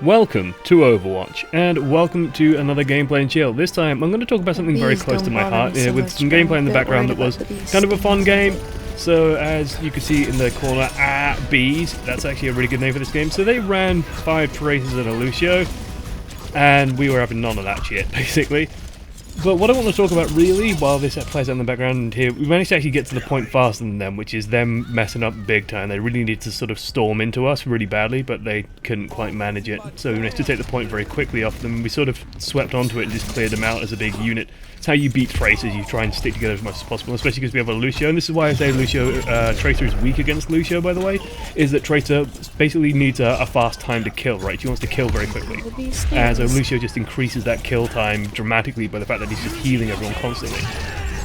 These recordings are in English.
Welcome to Overwatch, and welcome to another gameplay and chill. This time I'm going to talk about something very close to my heart, with some gameplay in the background that was kind of a fun game. So as you can see in the corner, bees, that's actually a really good name for this game. So they ran 5 traces and a Lucio, and we were having none of that shit, basically. But what I want to talk about really, while this plays out in the background here, we managed to actually get to the point faster than them, which is them messing up big time. They really needed to sort of storm into us really badly, but they couldn't quite manage it. So we managed to take the point very quickly off them. We sort of swept onto it and just cleared them out as a big unit. It's how you beat Tracers, you try and stick together as much as possible, especially because we have a Lucio, and this is why I say Tracer is weak against Lucio, by the way, is that Tracer basically needs a fast time to kill, right? She wants to kill very quickly. And so Lucio just increases that kill time dramatically by the fact that he's just healing everyone constantly.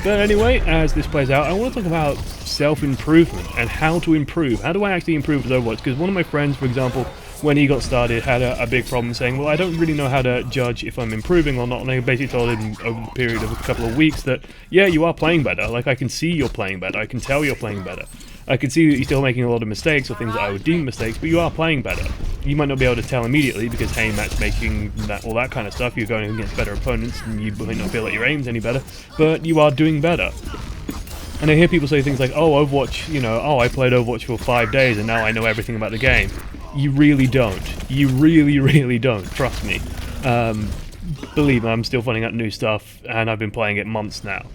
But anyway, as this plays out, I want to talk about self-improvement and how to improve. How do I actually improve with Overwatch? Because one of my friends, for example, when he got started, had a big problem saying, well, I don't really know how to judge if I'm improving or not, and I basically told him over the period of a couple of weeks that, yeah, you are playing better. Like, I can see you're playing better. I can tell you're playing better. I can see that you're still making a lot of mistakes or things that I would deem mistakes, but you are playing better. You might not be able to tell immediately because, hey, matchmaking, all that kind of stuff, you're going against better opponents and you might not feel like your aim's any better, but you are doing better. And I hear people say things like, oh, Overwatch, I played Overwatch for 5 days and now I know everything about the game. You really don't. You really, really don't. Trust me. Believe me, I'm still finding out new stuff and I've been playing it months now.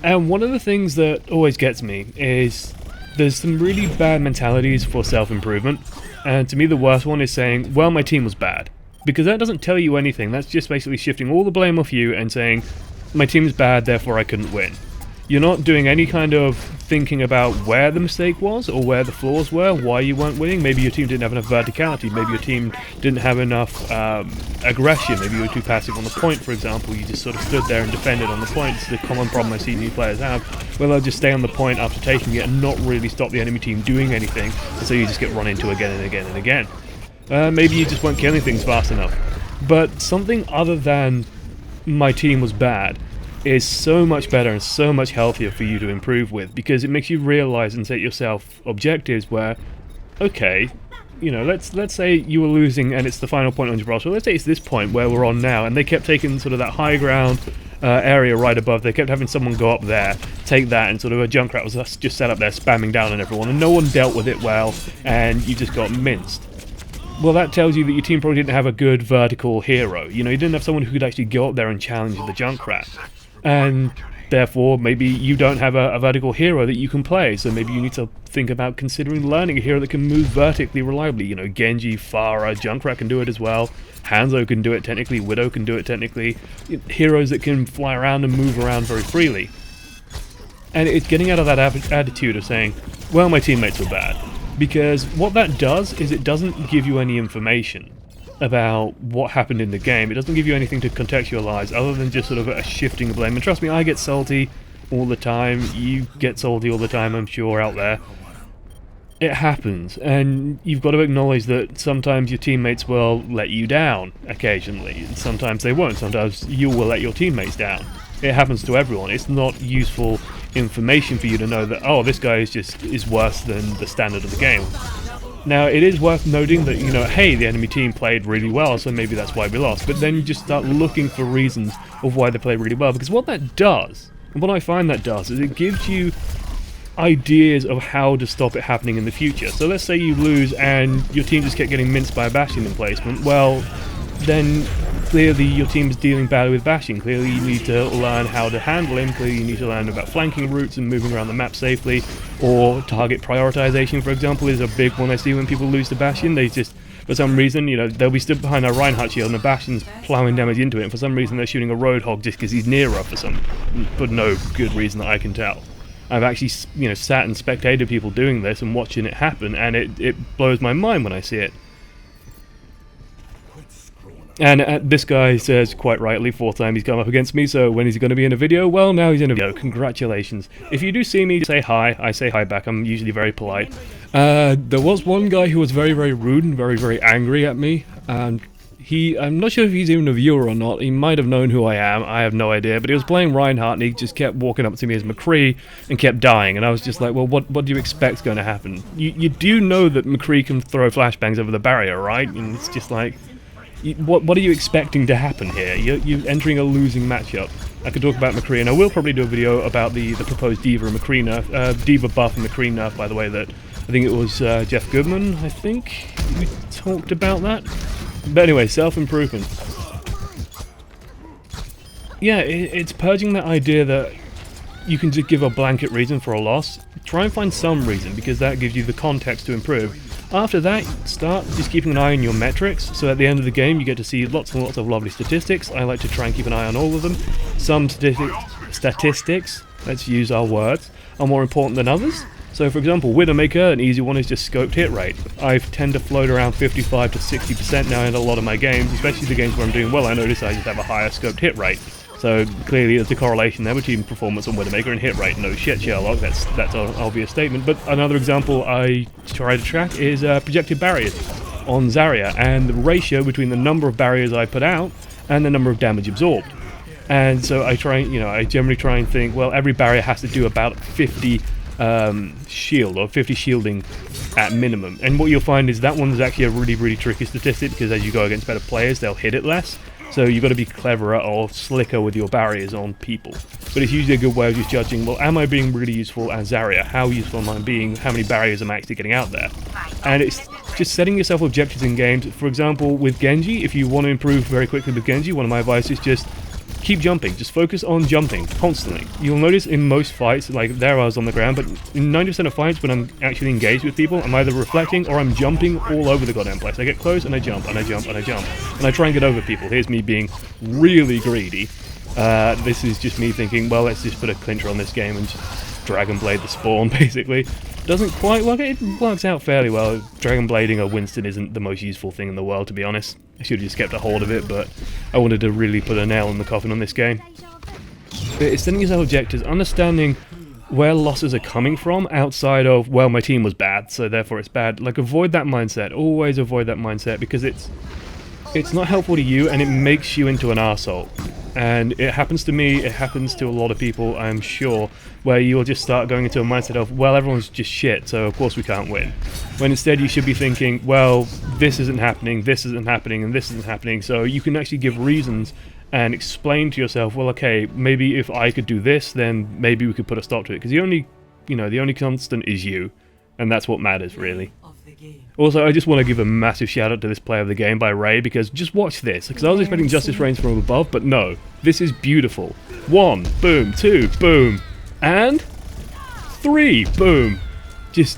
And one of the things that always gets me is there's some really bad mentalities for self-improvement. And to me the worst one is saying, well, my team was bad. Because that doesn't tell you anything. That's just basically shifting all the blame off you and saying, my team is bad, therefore I couldn't win. You're not doing any kind of thinking about where the mistake was or where the flaws were, why you weren't winning. Maybe your team didn't have enough verticality, maybe your team didn't have enough aggression, maybe you were too passive on the point, for example. You just sort of stood there and defended on the point. It's the common problem I see new players have, where they'll just stay on the point after taking it and not really stop the enemy team doing anything, and so you just get run into again and again and again. Maybe you just weren't killing things fast enough. But something other than my team was bad is so much better and so much healthier for you to improve with, because it makes you realize and set yourself objectives where, okay, let's say you were losing and it's the final point on Gibraltar. Let's say it's this point where we're on now, and they kept taking sort of that high ground area right above. They kept having someone go up there, take that, and sort of a Junkrat was just set up there spamming down on everyone, and no one dealt with it well, and you just got minced. Well, that tells you that your team probably didn't have a good vertical hero. You didn't have someone who could actually go up there and challenge the Junkrat. And therefore, maybe you don't have a vertical hero that you can play, so maybe you need to think about considering learning a hero that can move vertically reliably. Genji, Pharah, Junkrat can do it as well, Hanzo can do it technically, Widow can do it technically, heroes that can fly around and move around very freely. And it's getting out of that attitude of saying, well, my teammates were bad. Because what that does is it doesn't give you any information about what happened in the game. It doesn't give you anything to contextualize other than just sort of a shifting of blame. And trust me, I get salty all the time. You get salty all the time, I'm sure, out there. It happens, and you've got to acknowledge that sometimes your teammates will let you down occasionally, and sometimes they won't. Sometimes you will let your teammates down. It happens to everyone. It's not useful information for you to know that, oh, this guy is worse than the standard of the game. Now, it is worth noting that, hey, the enemy team played really well, so maybe that's why we lost. But then you just start looking for reasons of why they played really well. Because what that does, and what I find that does, is it gives you ideas of how to stop it happening in the future. So let's say you lose and your team just kept getting minced by a Bastion emplacement. Well, then clearly your team is dealing badly with Bastion. Clearly you need to learn how to handle him. Clearly you need to learn about flanking routes and moving around the map safely. Or target prioritization, for example, is a big one I see when people lose to Bastion. They just, for some reason, they'll be stood behind a Reinhardt shield and a Bastion's plowing damage into it. And for some reason they're shooting a Roadhog just because he's nearer for no good reason that I can tell. I've actually, sat and spectated people doing this and watching it happen, and it blows my mind when I see it. And this guy says, quite rightly, 4th time he's come up against me, so when is he going to be in a video? Well, now he's in a video. Congratulations. If you do see me, say hi. I say hi back. I'm usually very polite. There was one guy who was very, very rude and very, very angry at me, and I'm not sure if he's even a viewer or not. He might have known who I am. I have no idea. But he was playing Reinhardt, and he just kept walking up to me as McCree and kept dying. And I was just like, well, what do you expect is going to happen? You do know that McCree can throw flashbangs over the barrier, right? And it's just like, what are you expecting to happen here? You're entering a losing matchup. I could talk about McCree, and I will probably do a video about the proposed D.Va and McCree nerf, D.Va buff and McCree nerf, by the way, that I think it was Jeff Goodman, I think, we talked about that. But anyway, self-improvement. Yeah, it's purging that idea that you can just give a blanket reason for a loss. Try and find some reason, because that gives you the context to improve. After that, start just keeping an eye on your metrics, so at the end of the game you get to see lots and lots of lovely statistics. I like to try and keep an eye on all of them. Some statistics, let's use our words, are more important than others. So for example, Widowmaker, an easy one is just scoped hit rate. I tend to float around 55 to 60% now in a lot of my games, especially the games where I'm doing well. I notice I just have a higher scoped hit rate. So clearly there's a correlation there between performance on Widowmaker and hit rate. No shit, Sherlock, that's an obvious statement. But another example I try to track is projected barriers on Zarya, and the ratio between the number of barriers I put out and the number of damage absorbed. And so I generally try and think, well, every barrier has to do about 50 shield, or 50 shielding at minimum. And what you'll find is that one is actually a really, really tricky statistic, because as you go against better players, they'll hit it less. So you've got to be cleverer or slicker with your barriers on people. But it's usually a good way of just judging, well, am I being really useful as Zarya? How useful am I being? How many barriers am I actually getting out there? And it's just setting yourself objectives in games. For example, with Genji, if you want to improve very quickly with Genji, one of my advice is just keep jumping. Just focus on jumping constantly. You'll notice in most fights, like there I was on the ground, but in 90% of fights when I'm actually engaged with people, I'm either reflecting or I'm jumping all over the goddamn place. I get close and I jump and I jump and I jump. And I try and get over people. Here's me being really greedy. This is just me thinking, well, let's just put a clincher on this game and just Dragon Blade the spawn, basically. Doesn't quite work. It works out fairly well. Dragon Blading a Winston isn't the most useful thing in the world, to be honest. I should have just kept a hold of it, but I wanted to really put a nail in the coffin on this game. But it's setting yourself objectives, understanding where losses are coming from outside of, well, my team was bad, so therefore it's bad. Like, avoid that mindset. Always avoid that mindset, because it's not helpful to you, and it makes you into an arsehole. And it happens to me, it happens to a lot of people, I'm sure, where you'll just start going into a mindset of, well, everyone's just shit, so of course we can't win. When instead you should be thinking, well, this isn't happening, and this isn't happening, so you can actually give reasons and explain to yourself, well, okay, maybe if I could do this, then maybe we could put a stop to it. Because the only constant is you, and that's what matters, really. Also, I just want to give a massive shout out to this play of the game by Ray, because just watch this, because I was expecting Justice Reigns from above, but no, this is beautiful. 1, boom, 2, boom, and 3, boom. Just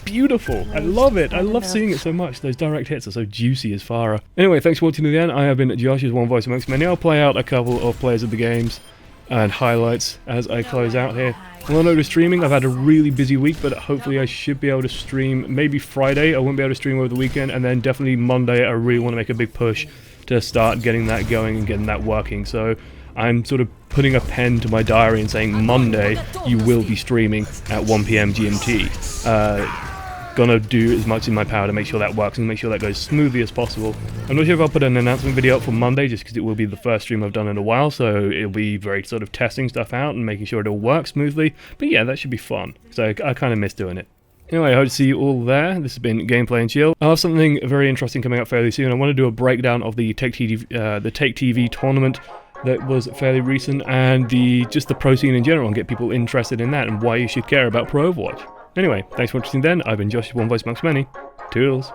beautiful. I love it. I love seeing it so much. Those direct hits are so juicy as Farah. Anyway, thanks for watching to the end. I have been Josh's one voice amongst many. I'll play out a couple of players of the games and highlights as I close out here. On the note of streaming, I've had a really busy week, but hopefully I should be able to stream maybe Friday. I won't be able to stream over the weekend, and then definitely Monday I really want to make a big push to start getting that going and getting that working. So I'm sort of putting a pen to my diary and saying Monday you will be streaming at 1 PM GMT. Gonna do as much in my power to make sure that works and make sure that goes smoothly as possible. I'm not sure if I'll put an announcement video up for Monday, just because it will be the first stream I've done in a while, so it'll be very sort of testing stuff out and making sure it'll work smoothly. But yeah, that should be fun, so I kind of miss doing it. Anyway, I hope to see you all there. This has been Gameplay and Chill. I'll have something very interesting coming up fairly soon. I want to do a breakdown of the Take TV tournament that was fairly recent, and just the pro scene in general, and get people interested in that and why you should care about Pro Overwatch. Anyway, thanks for watching then. I've been Josh, one voice amongst many. Toodles.